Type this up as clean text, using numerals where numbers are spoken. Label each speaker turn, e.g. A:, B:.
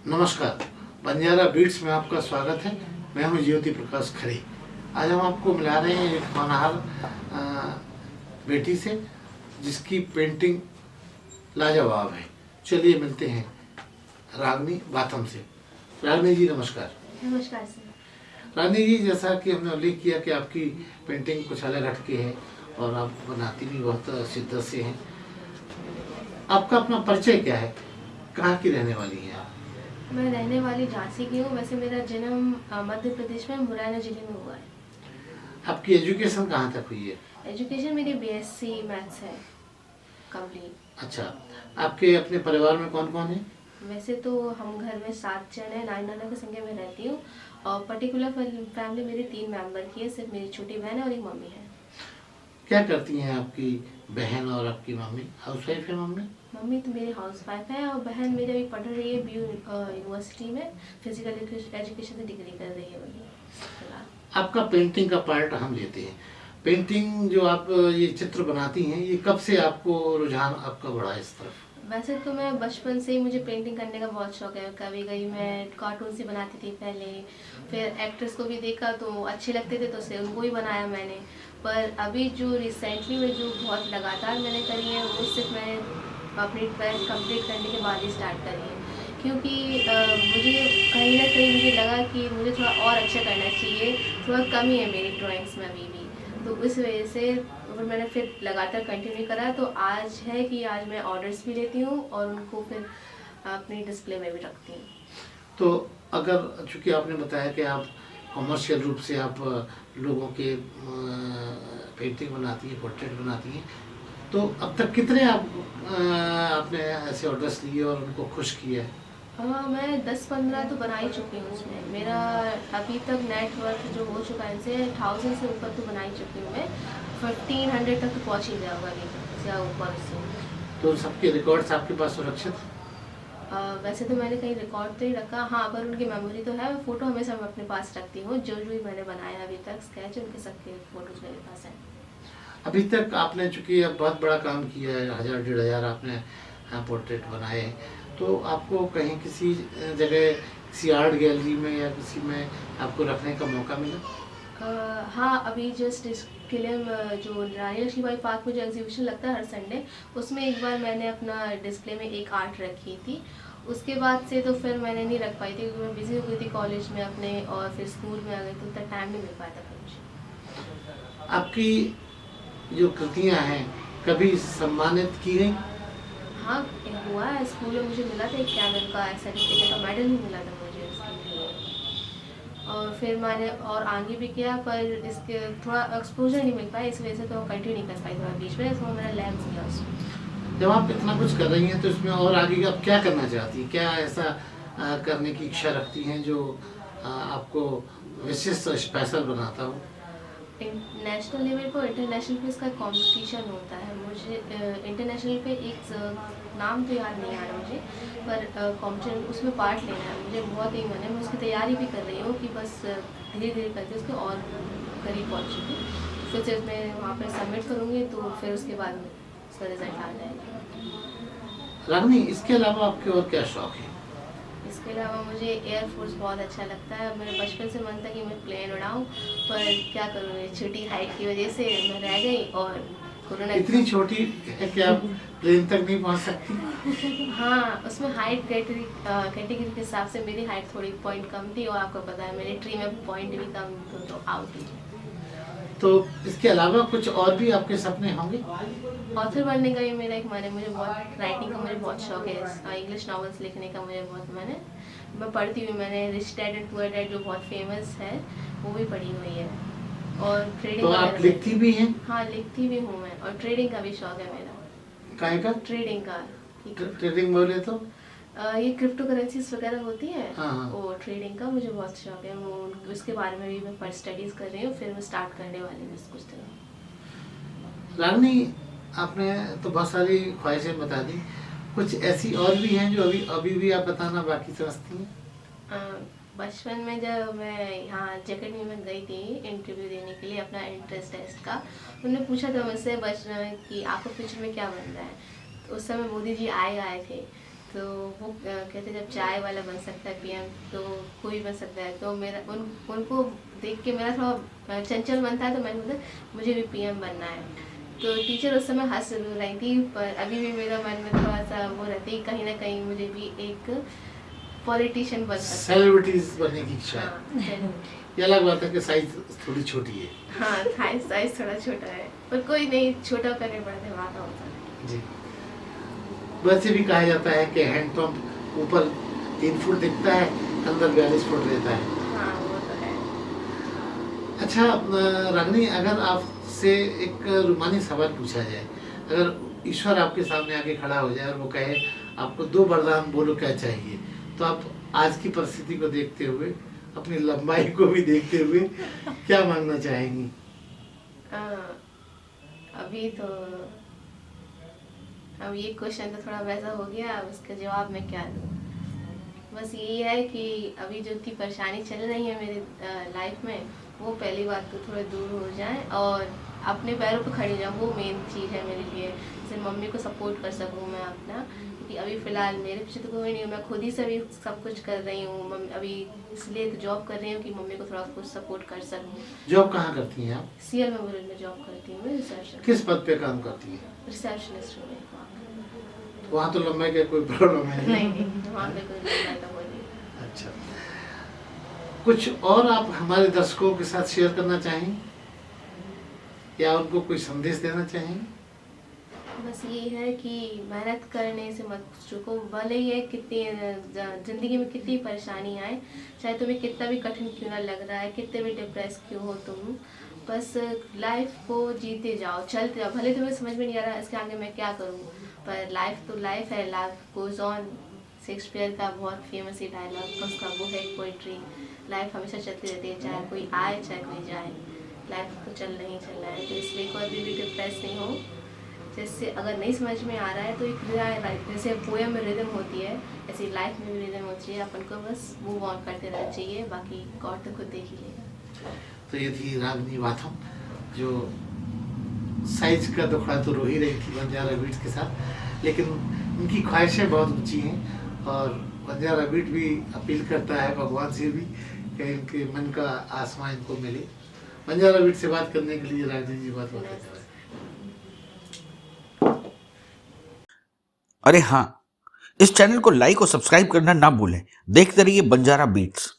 A: नमस्कार, बंजारा बीट्स में आपका स्वागत है। मैं हूं ज्योति प्रकाश खरे। आज हम आपको मिला रहे हैं एक होनहार बेटी से जिसकी पेंटिंग लाजवाब है। चलिए मिलते हैं रागनी बाथम से। रागनी जी नमस्कार।
B: नमस्कार सर।
A: रागनी जी, जैसा कि हमने उल्लेख किया कि आपकी पेंटिंग कुछ अलग हटके है और आप बनाती भी बहुत शिद्दत से हैं। आपका अपना परिचय क्या है? कहाँ की रहने वाली हैं आप?
B: मैं रहने वाली झांसी की हूँ। वैसे मेरा जन्म मध्य प्रदेश में मुरैना जिले में हुआ है।
A: आपकी एजुकेशन कहाँ तक हुई है?
B: एजुकेशन मेरी बीएससी मैथ्स है कंप्लीट।
A: अच्छा, आपके अपने परिवार में कौन कौन है?
B: वैसे तो हम घर में 7 जन हैं, नानी नाना के संगे में रहती हूँ। और पर्टिकुलर फैमिली मेरी 3 मेंबर की है, सिर्फ मेरी छोटी बहन है और एक मम्मी है।
A: क्या करती हैं आपकी बहन और आपकी मम्मी? हाउसवाइफ है मम्मी?
B: मम्मी तो मेरी हाउसवाइफ है और बहन मेरी अभी पढ़ रही है BU यूनिवर्सिटी में, फिजिकल एजुकेशन से डिग्री कर रही है वही फिलहाल।
A: आपका पेंटिंग का पार्ट हम लेते हैं। पेंटिंग जो आप ये चित्र बनाती हैं, ये कब से आपको रुझान आपका बढ़ा इस तरफ?
B: वैसे तो मैं बचपन से ही, मुझे पेंटिंग करने का बहुत शौक है। कभी कभी मैं कार्टून से बनाती थी पहले, फिर एक्ट्रेस को भी देखा तो अच्छे लगते थे तो से उनको ही बनाया मैंने। पर अभी जो रिसेंटली में जो बहुत लगातार मैंने करी है वो सिर्फ मैंने अपनी 12th कंप्लीट करने के बाद ही स्टार्ट करी है। क्योंकि मुझे कहीं ना कहीं मुझे लगा कि मुझे थोड़ा और अच्छा करना चाहिए, थोड़ा कमी है मेरी ड्राइंग्स में अभी भी। तो इस वजह से फिर मैंने फिर लगातार कंटिन्यू करा। तो आज है कि आज मैं ऑर्डर्स भी लेती हूँ और उनको फिर अपनी डिस्प्ले में भी रखती हूँ।
A: तो अगर, चूंकि आपने बताया कि आप कमर्शियल रूप से आप लोगों के पेंटिंग बनाती हैं, पोर्ट्रेट बनाती हैं, तो अब तक कितने आपने ऐसे ऑर्डर्स लिए और उनको खुश किया है?
B: मैं 10-15 तो बना ही चुकी हूँ उसमें। मेरा अभी तक नेटवर्क जो हो चुका है इनसे 1000 से ऊपर तो बना ही चुकी हूँ मैं। 1500 तक तो पहुँच ही गया होगा अभी तक या ऊपर से।
A: तो सबके रिकॉर्ड्स आपके पास सुरक्षित हैं?
B: वैसे तो मैंने कहीं रिकॉर्ड तो ही रखा, हाँ, पर उनकी मेमोरी तो है। फ़ोटो हमेशा मैं अपने पास रखती हूँ, जो जो भी मैंने बनाया अभी तक स्केच, उनके सबके फ़ोटोज़ मेरे पास हैं।
A: अभी तक आपने, चूंकि अब बहुत बड़ा काम किया है, 1000-1500 आपने पोर्ट्रेट बनाए हैं, तो आपको कहीं किसी जगह, किसी आर्ट गैलरी में या किसी में आपको रखने का मौका मिला?
B: हाँ, अभी जस्ट इसके लिए जो रानी लक्ष्मीबाई पार्क में जो एग्जीबिशन लगता है हर संडे, उसमें एक बार मैंने अपना डिस्प्ले में एक आर्ट रखी थी। उसके बाद से तो फिर मैंने नहीं रख पाई थी क्योंकि मैं बिजी हो गई थी कॉलेज में अपने, और फिर स्कूल में आ गई तो उतना टाइम नहीं मिल पाया था फिर मुझे।
A: आपकी जो कृतियां हैं कभी सम्मानित की गई?
B: हाँ, हुआ है। स्कूल में मुझे मिला था एक कैमल का सर्टिफिकेट का मेडल ही मिला था मुझे उसके लिए। और फिर मैंने और आगे भी किया, पर इसके थोड़ा एक्सपोजर नहीं मिल पाया, इस वजह से तो कंटिन्यू नहीं कर पाई थोड़ा बीच में, इसमें मेरा लैग हो गया उसमें।
A: जब आप इतना कुछ कर रही हैं तो इसमें और आगे आप क्या करना चाहती हैं? क्या ऐसा करने की इच्छा रखती हैं जो आपको विशिष्ट स्पेशल बनाता हो?
B: नेशनल लेवल पर इंटरनेशनल पे इसका कंपटीशन होता है। मुझे इंटरनेशनल पे एक नाम तो याद नहीं आ रहा मुझे, पर कंपटीशन उसमें पार्ट लेना है। मुझे बहुत ही मन है, मैं उसकी तैयारी भी कर रही हूँ कि बस धीरे धीरे करके उसके और करीब पहुँचूँगी। फिर जब मैं वहाँ पर सबमिट करूँगी तो फिर उसके बाद उसका रिजल्ट आ जाएगा।
A: रागनी, इसके अलावा आपके और क्या शौक है?
B: इसके अलावा मुझे एयरफोर्स बहुत अच्छा लगता है। मेरे बचपन से मन था कि मैं प्लेन उड़ाऊँ, पर क्या करूँ, छोटी हाइट की वजह से मैं रह गई। और कोरोना
A: इतनी छोटी है कि आप प्लेन तक नहीं पहुंच सकती?
B: हाँ, उसमें हाइट कैटेगरी के हिसाब से मेरी हाइट थोड़ी पॉइंट कम थी, और आपको पता है मेरे ट्री में पॉइंट भी कम तो आउट ही।
A: तो इसके अलावा कुछ और भी आपके सपने होंगे?
B: ऑथर बनने का ही मेरा एक मन है। मुझे बहुत राइटिंग का मुझे बहुत शौक है। इंग्लिश नॉवेल्स लिखने का मुझे बहुत मन है। मैं पढ़ती हुई, मैंने rich dad and poor dad जो बहुत फेमस है वो भी पढ़ी हुई है। और ट्रेडिंग
A: तो आप लिखती भी हैं?
B: हाँ, लिखती भी हूँ मैं, और ट्रेडिंग का भी शौक है मेरा।
A: काहे का?
B: ट्रेडिंग का।
A: ट्रेडिंग बोले तो?
B: ये क्रिप्टो करेंसीज वगैरह होती है,
A: हाँ।
B: वो ट्रेडिंग का मुझे बहुत शौक है। वो उसके बारे में भी मैं पर स्टडीज़ कर रही हूँ, फिर मैं स्टार्ट करने वाली हूँ कुछ दिन।
A: रागनी, आपने तो बहुत सारी ख्वाहिशें बता दी, कुछ ऐसी और भी हैं जो अभी अभी भी आप बताना बाकी समझती हैं?
B: बचपन में जब मैं यहाँ जैकेट में गई थी इंटरव्यू देने के लिए अपना इंट्रेंस टेस्ट का, उन्होंने पूछा था मुझसे बचपन में कि आपको फ्यूचर में क्या बनना है। तो उस समय मोदी जी आए थे, तो वो कहते जब चाय वाला बन सकता है पीएम तो कोई बन सकता है। तो मेरा उनको देख के मेरा थोड़ा चंचल मन था, तो मैंने बोला मुझे भी पीएम बनना है। तो टीचर उस समय हंस जरूर रही थी, पर अभी भी मेरा मन में थोड़ा सा वो रहती कहीं ना कहीं मुझे भी एक पॉलिटिशियन बन सकता है।
A: सेलिब्रिटीज बनने की इच्छा है।
B: हाँ,
A: ये अलग बात है कि साइज थोड़ी छोटी है।
B: हाँ साइज थोड़ा छोटा है, पर कोई नहीं, छोटा करने बड़ा दिमाग होता है।
A: जी, वैसे भी कहा जाता है कि हैंडपंप ऊपर 3 फुट दिखता है, अंदर 42 फुट रहता है।
B: हाँ वो तो है।
A: अच्छा रागनी, अगर आपसे एक रूमानी सवाल पूछा जाए, अगर ईश्वर आपके सामने आके खड़ा हो जाए और वो कहे आपको 2 वरदान बोलो क्या चाहिए, तो आप आज की परिस्थिति को देखते हुए, अपनी लंबाई को भी देखते हुए क्या मांगना चाहेंगी?
B: अभी तो अब ये क्वेश्चन तो थोड़ा वैसा हो गया, अब उसका जवाब मैं क्या दूँ। बस यही है कि अभी जो इतनी परेशानी चल रही है मेरे लाइफ में, वो पहली बात तो थोड़ा दूर हो जाए और अपने पैरों पे खड़ी जाऊँ, वो मेन चीज़ है मेरे लिए। जैसे मम्मी को सपोर्ट कर सकूँ मैं अपना, क्योंकि अभी फ़िलहाल मेरे पीछे तो कोई नहीं है, मैं खुद ही से भी सब कुछ कर रही हूँ। अभी इसलिए तो जॉब कर रही हूँ कि मम्मी को थोड़ा कुछ सपोर्ट कर सकूँ।
A: जॉब कहाँ करती हैं आप?
B: सीएल मेमोरियल में जॉब करती हूँ मैं, रिसेप्शन
A: किस पद पे काम करती हैं?
B: रिसेप्शनिस्ट हूँ मैं।
A: वहाँ तो लंबाई का कोई प्रॉब्लम है
B: नहीं, वहाँ पे कोई लंबाई का वो नहीं।
A: अच्छा, कुछ और आप हमारे दर्शकों के साथ शेयर करना चाहेंगे या उनको कोई संदेश देना चाहेंगे?
B: बस ये है कि मेहनत करने से मत चूको, भले ही है कितनी ज़िंदगी में कितनी परेशानी आए, चाहे तुम्हें कितना भी कठिन क्यों ना लग रहा है, कितने भी डिप्रेस क्यों हो तुम, बस लाइफ को जीते जाओ, चलते जाओ। भले तुम्हें समझ में नहीं आ रहा इसके आगे मैं क्या करूँ, पर लाइफ तो लाइफ है, लाइफ गोज ऑन। शेक्सपियर का बहुत फेमस ही डायलॉग उसका वो है पोइट्री, लाइफ हमेशा चलती रहती है, चाहे कोई आए चाहे कोई जाए, लाइफ तो चल रही है। तो इसलिए कोई भी डिप्रेस नहीं हो। जैसे अगर नहीं समझ में आ रहा है तो एक जैसे पोएम में रिदम होती है, ऐसी लाइफ में भी रिदम होती है, अपन को बस मूव ऑन करते रहना चाहिए, बाकी गॉड तो खुद देख ही लेगा।
A: तो ये थी रागनी वाथम, जो साइज का दुखड़ा तो रो ही रही थी बंजारा बीट्स के साथ, लेकिन उनकी ख्वाहिशें बहुत ऊंची हैं और बंजारा बीट भी अपील करता है भगवान से भी कि इनके मन का आसमां इनको मिले। बंजारा बीट से बात करने के लिए रागनी जी बहुत बहुत धन्यवाद।
C: अरे हाँ, इस चैनल को लाइक और सब्सक्राइब करना ना भूलें। देखते रहिए बंजारा बीट्स।